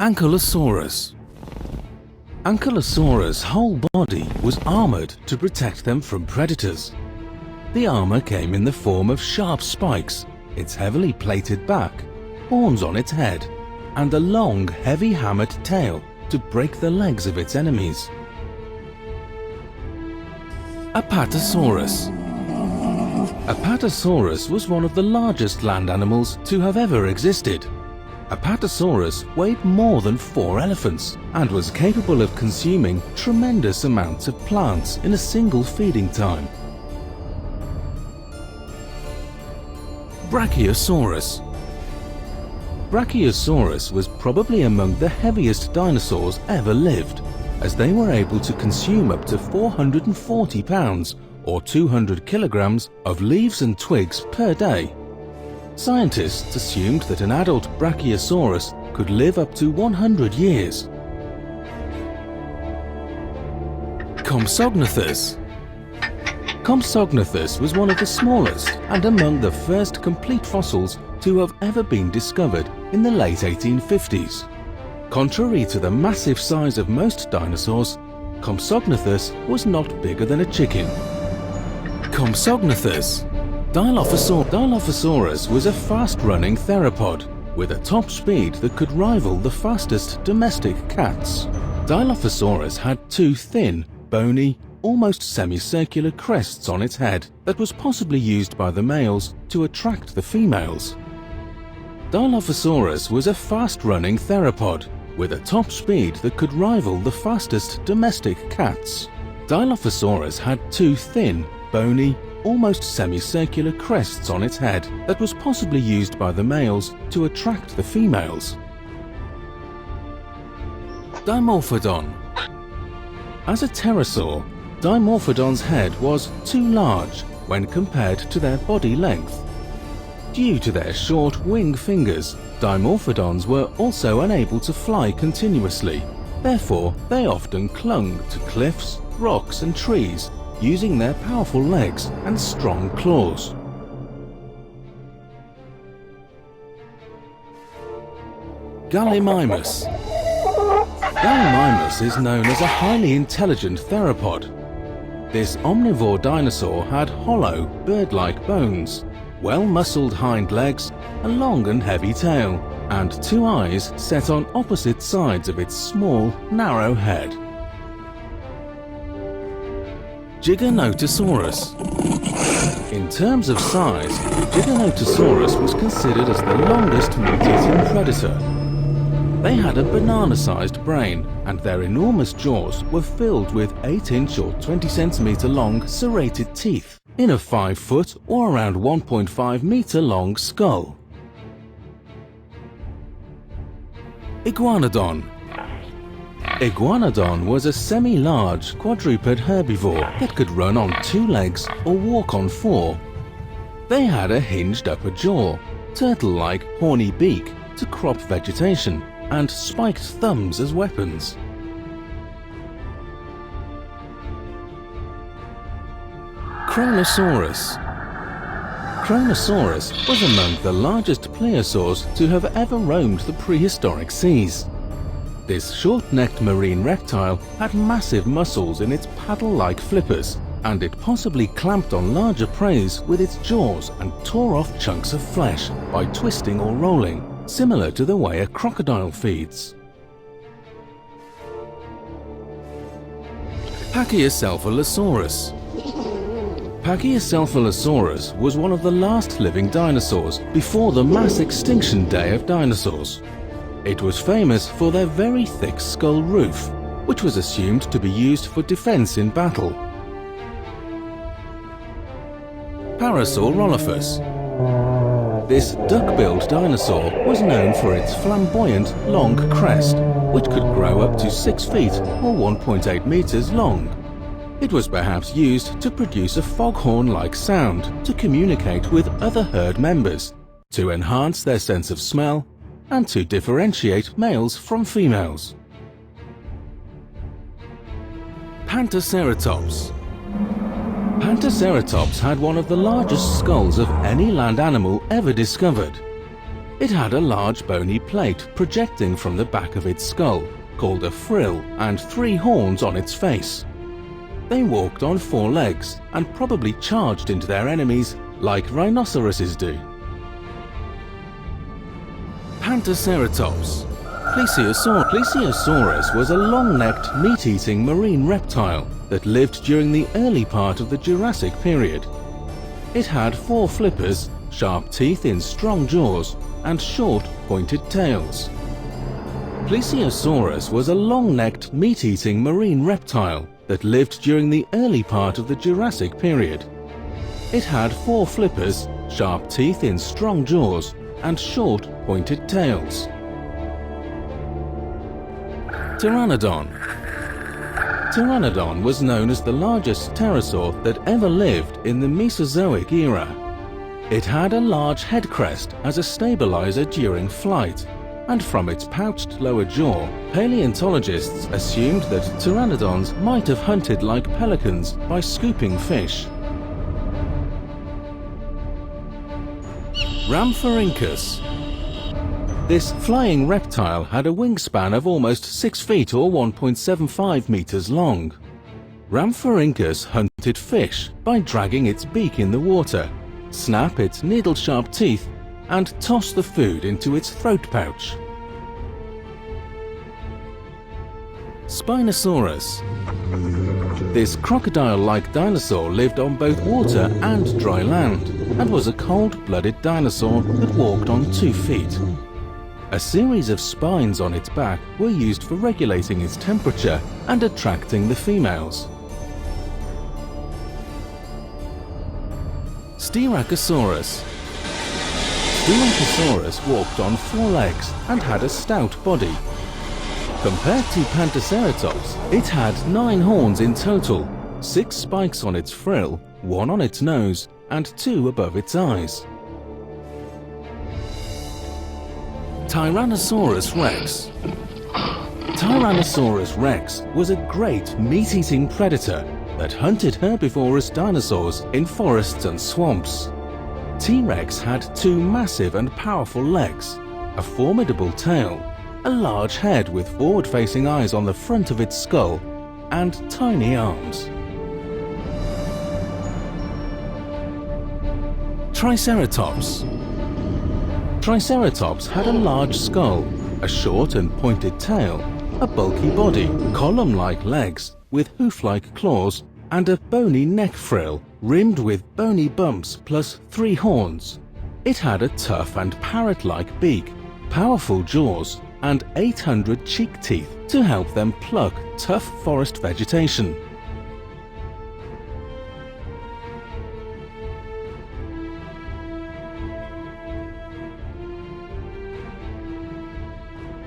Ankylosaurus. Ankylosaurus' whole body was armored to protect them from predators. The armor came in the form of sharp spikes, its heavily plated back, horns on its head, and a long, heavy hammered tail to break the legs of its enemies. Apatosaurus. Apatosaurus was one of the largest land animals to have ever existed. Apatosaurus weighed more than 4 elephants and was capable of consuming tremendous amounts of plants in a single feeding time. Brachiosaurus. Brachiosaurus was probably among the heaviest dinosaurs ever lived, as they were able to consume up to 440 pounds or 200 kilograms of leaves and twigs per day. Scientists assumed that an adult Brachiosaurus could live up to 100 years. Compsognathus. Compsognathus was one of the smallest and among the first complete fossils to have ever been discovered in the late 1850s. Contrary to the massive size of most dinosaurs, Compsognathus was not bigger than a chicken. Compsognathus. Dilophosaurus was a fast-running theropod with a top speed that could rival the fastest domestic cats. Dilophosaurus had 2 thin, bony, almost semicircular crests on its head that was possibly used by the males to attract the females. Dilophosaurus was a fast-running theropod with a top speed that could rival the fastest domestic cats. Dilophosaurus had 2 thin, bony, almost semicircular crests on its head that was possibly used by the males to attract the females. Dimorphodon. As a pterosaur, Dimorphodon's head was too large when compared to their body length. Due to their short wing fingers, Dimorphodons were also unable to fly continuously. Therefore, they often clung to cliffs, rocks and trees, using their powerful legs and strong claws. Gallimimus. Gallimimus is known as a highly intelligent theropod. This omnivore dinosaur had hollow, bird-like bones, well-muscled hind legs, a long and heavy tail, and 2 eyes set on opposite sides of its small, narrow head. Giganotosaurus. In terms of size, Giganotosaurus was considered as the longest meat-eating predator. They had a banana-sized brain, and their enormous jaws were filled with 8-inch or 20 centimeter long serrated teeth in a 5-foot or around 1.5 meter long skull. Iguanodon. Iguanodon was a semi-large quadruped herbivore that could run on 2 legs or walk on 4. They had a hinged upper jaw, turtle-like horny beak to crop vegetation, and spiked thumbs as weapons. Kronosaurus. Kronosaurus was among the largest plesiosaurs to have ever roamed the prehistoric seas. This short-necked marine reptile had massive muscles in its paddle-like flippers, and it possibly clamped on larger prey with its jaws and tore off chunks of flesh by twisting or rolling, similar to the way a crocodile feeds. Pachycephalosaurus. Pachycephalosaurus was one of the last living dinosaurs before the mass extinction day of dinosaurs. It was famous for their very thick skull roof, which was assumed to be used for defense in battle. Parasaurolophus. This duck-billed dinosaur was known for its flamboyant, long crest, which could grow up to 6 feet or 1.8 meters long. It was perhaps used to produce a foghorn-like sound to communicate with other herd members, to enhance their sense of smell, and to differentiate males from females. Pantoceratops. Pantoceratops had one of the largest skulls of any land animal ever discovered. It had a large bony plate projecting from the back of its skull, called a frill, and 3 horns on its face. They walked on 4 legs and probably charged into their enemies like rhinoceroses do. Pantaceratops. Plesiosaurus was a long-necked, meat-eating marine reptile that lived during the early part of the Jurassic period. It had 4 flippers, sharp teeth in strong jaws, and short, pointed tails. Plesiosaurus was a long-necked, meat-eating marine reptile that lived during the early part of the Jurassic period. It had 4 flippers, sharp teeth in strong jaws, and short, pointed tails. Pteranodon. Pteranodon was known as the largest pterosaur that ever lived in the Mesozoic era. It had a large head crest as a stabilizer during flight, and from its pouched lower jaw, paleontologists assumed that pteranodons might have hunted like pelicans by scooping fish. Rhamphorhynchus. This flying reptile had a wingspan of almost 6 feet or 1.75 meters long. Rhamphorhynchus hunted fish by dragging its beak in the water, snap its needle-sharp teeth, and toss the food into its throat pouch. Spinosaurus. This crocodile-like dinosaur lived on both water and dry land, and was a cold-blooded dinosaur that walked on 2 feet. A series of spines on its back were used for regulating its temperature and attracting the females. Styracosaurus. Styracosaurus walked on 4 legs and had a stout body. Compared to Pantaceratops, it had 9 horns in total, 6 spikes on its frill, 1 on its nose, and 2 above its eyes. Tyrannosaurus rex. Tyrannosaurus rex was a great meat-eating predator that hunted herbivorous dinosaurs in forests and swamps. T-Rex had 2 massive and powerful legs, a formidable tail, a large head with forward-facing eyes on the front of its skull, and tiny arms. Triceratops. Triceratops had a large skull, a short and pointed tail, a bulky body, column-like legs with hoof-like claws, and a bony neck frill rimmed with bony bumps plus 3 horns. It had a tough and parrot-like beak, powerful jaws, and 800 cheek teeth to help them pluck tough forest vegetation.